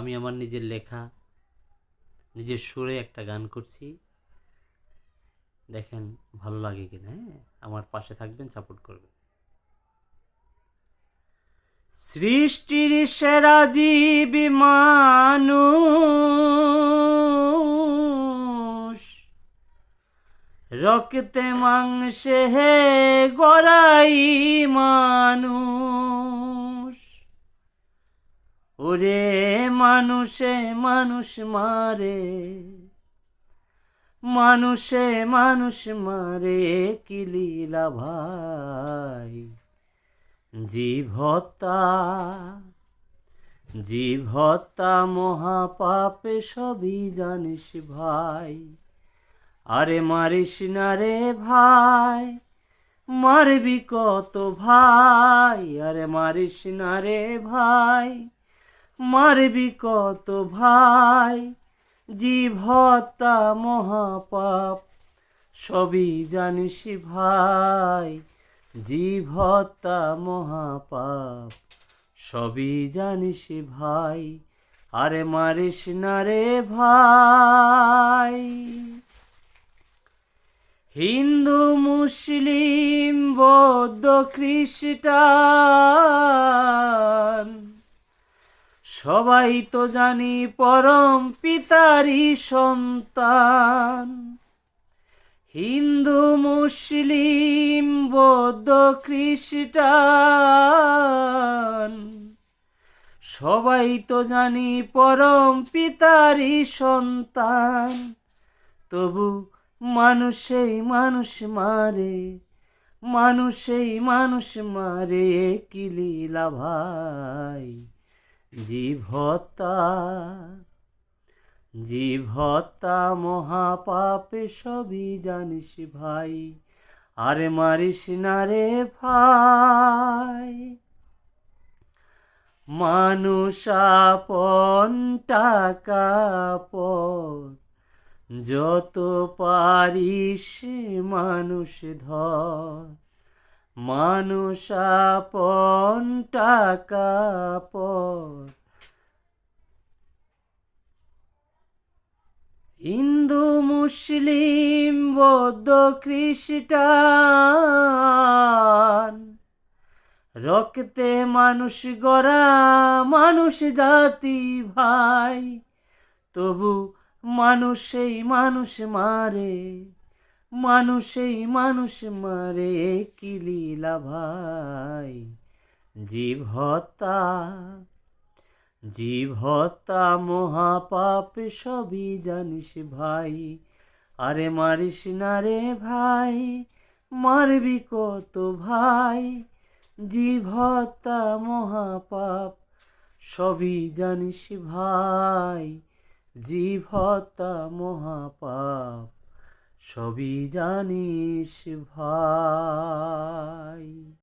আমি আমার নিজের লেখা নিজের সুরে একটা গান করছি। দেখেন ভালো লাগে কিনা। হ্যাঁ, আমার পাশে থাকবেন, সাপোর্ট করবেন। সৃষ্টির সেরা জীব মানুষ, রক্তে মাংসে হে গড়াই মানুষ। ওরে মানুষে মানুষ মারে, মানুষে মানুষ মারে, কি লীলা ভাই। জীব হত্যা, জীব হত্যা মহাপাপে, সবই জানিস ভাই। আরে মারিস না রে ভাই, মারবি কত ভাই। আরে মারিস না রে ভাই, মারবি কত ভাই। জীব হত্যা মহাপাপ, সবই জানিস ভাই। জীব হত্যা মহাপাপ, সবই জানিস ভাই। আরে মারিস না রে ভাই। হিন্দু মুসলিম বৌদ্ধ খ্রিস্টান, সবাই তো জানি পরম পিতারই সন্তান। হিন্দু মুসলিম বৌদ্ধ খ্রিস্টান, সবাই তো জানি পরম পিতারই সন্তান। তবু মানুষেই মানুষ মারে, মানুষেই মানুষ মারে, কি লীলা ভাই। জীব হত্যা, জীব হত্যা মহাপাপে, সবই জানিস ভাই। আরে মারিস না রে ভাই। মানুষ আপন টাকা পর, যত পারিস মানুষ ধর। মানুষ আপন টাকা পর, হিন্দু মুসলিম বৌদ্ধ খ্রিস্টান, রক্তে মানুষ গড়া মানুষ জাতি ভাই। তবু মানুষেই মানুষ মারে, মানুষেই মানুষ মারে, কি লীলা ভাই। জীব হত্যা, জীব হত্যা মহাপাপ, সবই জানিস ভাই। আরে মারিস না রে ভাই, মারবি কত ভাই। জীব হত্যা মহাপাপ, সবই জানিস ভাই। জীব হত্যা মহাপাপ, সবই জানিস ভাই।